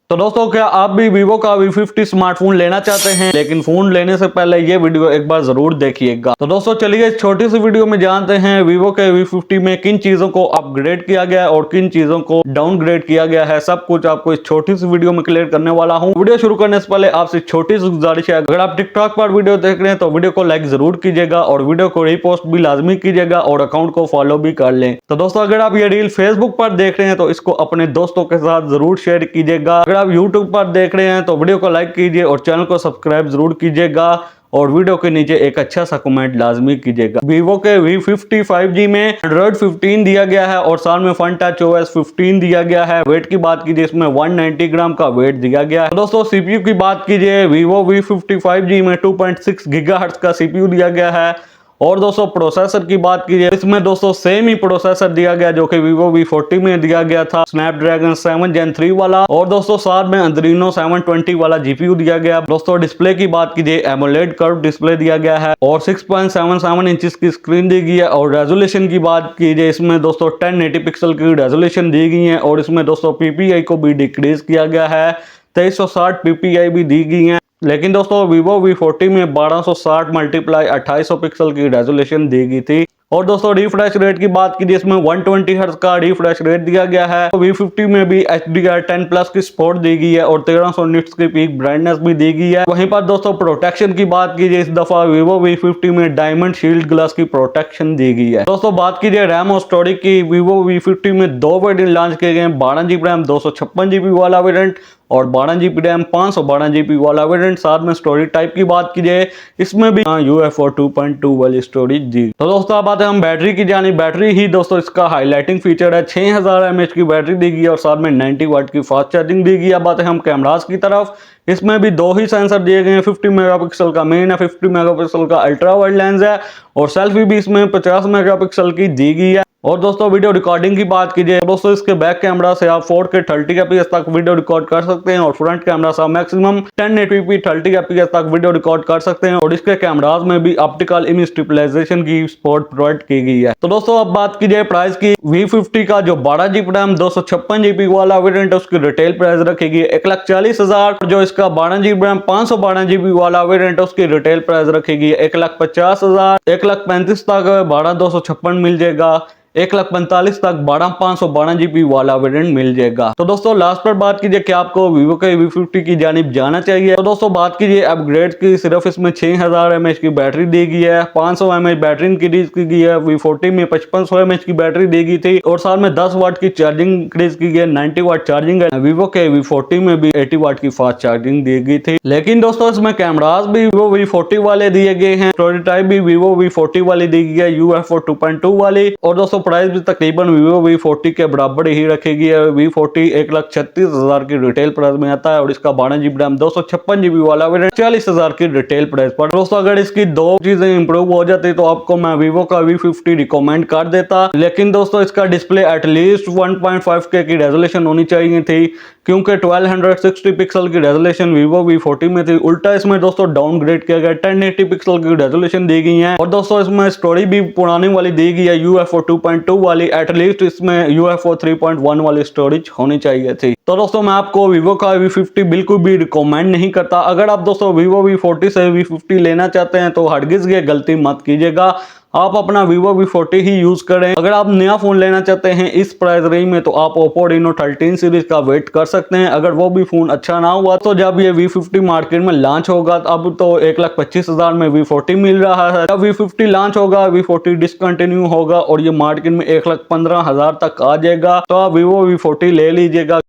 तो दोस्तों क्या आप भी वीवो का V50 स्मार्टफोन लेना चाहते हैं, लेकिन फोन लेने से पहले ये वीडियो एक बार जरूर देखिएगा। तो दोस्तों चलिए इस छोटी सी वीडियो में जानते हैं वीवो के V50 में किन चीजों को अपग्रेड किया गया है और किन चीजों को डाउनग्रेड किया गया है। सब कुछ आपको इस छोटी सी वीडियो में क्लियर करने वाला हूँ। वीडियो शुरू करने से पहले आपसे छोटी सी गुजारिश है, अगर आप टिकटॉक पर वीडियो देख रहे हैं तो वीडियो को लाइक जरूर कीजिएगा और वीडियो को रीपोस्ट भी लाजमी कीजिएगा और अकाउंट को फॉलो भी कर लें। तो दोस्तों अगर आप ये रील फेसबुक पर देख रहे हैं तो इसको अपने दोस्तों के साथ जरूर शेयर कीजिएगा। अगर आप यूट्यूब पर देख रहे हैं तो वीडियो को लाइक कीजिए और चैनल को सब्सक्राइब जरूर कीजिएगा और वीडियो के नीचे एक अच्छा सा कमेंट लाजमी कीजिएगा। वीवो के V50 5G में एंड्रॉइड 15 दिया गया है और साथ में फन टच OS 15 दिया गया है। वेट की बात कीजिए इसमें 190 ग्राम का वेट दिया गया है। दोस्तों CPU की बात कीजिए वीवो V50 5G में 2.6 गीगाहर्ट्ज का CPU दिया गया है। और दोस्तों प्रोसेसर की बात कीजिए इसमें दोस्तों सेम ही प्रोसेसर दिया गया जो कि वीवो V40 में दिया गया था, स्नैपड्रैगन 7 Gen 3 वाला। और दोस्तों साथ में एड्रीनो 720 वाला GPU दिया गया। दोस्तों डिस्प्ले की बात कीजिए एमोलेड कर्व डिस्प्ले दिया गया है और 6.77 इंचेस की स्क्रीन दी गई है। और रेजोल्यूशन की बात कीजिए इसमें दोस्तों 1080 पिक्सल की रेजोल्यूशन दी गई है और इसमें दोस्तों PPI को भी डिक्रीज किया गया है, 2360 PPI भी दी गई है। लेकिन दोस्तों वीवो V40 में 1260 मल्टीप्लाई 2800 पिक्सल की रेजोल्यूशन दी गई थी। और दोस्तों रिफ्रेश रेट की बात कीजिए इसमें 120 हर्ट्ज का रिफ्रेश रेट दिया गया है। V50 में भी HDR10+ की सपोर्ट दी गई है और 1300 निट्स की पीक ब्राइटनेस भी दी गई है। वहीं पर दोस्तों प्रोटेक्शन की बात कीजिए इस दफा वीवो V50 में डायमंड शील्ड ग्लास की प्रोटेक्शन दी गई है। दोस्तों बात कीजिए रैम और स्टोरेज की, वीवो V50 में दो वेरिएंट लॉन्च किए गए हैं, 12GB रैम 256GB वाला वेरिएंट और 12GB रैम 512GB वाला वेरिएंट। साथ में स्टोरेज टाइप की बात कीजिए इसमें भी UFO 2.2 वाली स्टोरेज दी। तो दोस्तों अब आते हैं हम बैटरी की जानी। बैटरी ही दोस्तों इसका हाईलाइटिंग फीचर है, 6000 mAh की बैटरी दी गई है और साथ में 90 वाट की फास्ट चार्जिंग दी गई। अब आते हैं हम कैमरास की तरफ। इसमें भी दो ही सेंसर दिए गए हैं, 50 मेगापिक्सल का मेन है, 50 मेगापिक्सल का अल्ट्रा वाइड लेंस है और सेल्फी भी इसमें 50 मेगापिक्सल की दी गई है। और दोस्तों वीडियो रिकॉर्डिंग की बात कीजिए दोस्तों इसके बैक कैमरा से आप 4K 30fps तक वीडियो रिकॉर्ड कर सकते हैं और फ्रंट कैमरा से आप मैक्सिमम 1080p 30fps तक वीडियो रिकॉर्ड कर सकते हैं और इसके कैमरास में भी ऑप्टिकल इमेज स्टेबलाइजेशन की सपोर्ट प्रोवाइड की गई है। तो दोस्तों अब बात कीजिए प्राइस की। V50 का जो 12GB रैम 256GB वाला वेरिएंट है उसकी रिटेल प्राइस रखेगी 1,40,000। जो इसका 12GB रैम 512GB वाला वेरिएंट है उसकी रिटेल प्राइस रखेगी 1,50,000। 1,35,000 तक 12/256 मिल जाएगा, 1,45,000 तक 12/512GB वाला वेरिएंट मिल जाएगा। तो दोस्तों लास्ट पर बात कीजिए कि आपको वीवो के V50 की जानिब जाना चाहिए। तो दोस्तों बात कीजिए अपग्रेड की, सिर्फ इसमें 6000 mAh की बैटरी दी गई है, 500 mAh बैटरी इंक्रीज की गई है। V40 में 5500 mAh की बैटरी दी गई थी और साथ में 10 वाट की चार्जिंग इंक्रीज की गई है, 90 वाट चार्जिंग है। वीवो के V40 में भी 80 वाट की फास्ट चार्जिंग दी गई थी। लेकिन दोस्तों इसमें कैमरास भी वीवो V40 वाले दिए गए हैं, स्टोरेज टाइप भी वीवो V40 वाली दी गई है, UFO 2.2 वाली। और दोस्तों प्राइस भी तकरीबन वीवो V40 के बराबर ही रखेगी। V40 1,36,000 की रिटेल प्राइस में आता है और इसका 12GB रैम 256GB वाला वेरिएंट 40,000 की रिटेल प्राइस पर। दोस्तों अगर इसकी दो चीजें इंप्रूव हो जाती तो आपको मैं वीवो का V50 रिकमेंड कर देता। लेकिन दोस्तों इसका डिस्प्ले एटलीस्ट 1.5K की रेजोल्यूशन होनी चाहिए थी क्योंकि 1260 पिक्सल की रेजोल्यूशन वीवो V40 में थी। उल्टा इसमें दोस्तों डाउनग्रेड किया गया, 1080 पिक्सल की रेजोल्यूशन दी गई है। और दोस्तों इसमें स्टोरेज भी पुरानी वाली दी गई है, UFO 2.2 वाली। एटलीस्ट इसमें UFO 3.1 वाली स्टोरेज होनी चाहिए थी। तो दोस्तों मैं आपको वीवो का V50 बिल्कुल भी रिकमेंड नहीं करता। अगर आप दोस्तों वीवो V40 से V50 लेना चाहते हैं तो हरगिज ये गलती मत कीजिएगा, आप अपना वीवो V40 ही यूज करें। अगर आप नया फोन लेना चाहते हैं इस प्राइस रेंज में तो आप Oppo Reno 13 सीरीज का वेट कर सकते हैं। अगर वो भी फोन अच्छा ना हुआ तो जब ये V50 मार्केट में लॉन्च होगा अब तो 1,25,000 में V40 मिल रहा है। जब V50 लॉन्च होगा V40 डिसकंटिन्यू होगा और ये मार्केट में 1,15,000 तक आ जाएगा तो आप वीवो V40 ले लीजिएगा।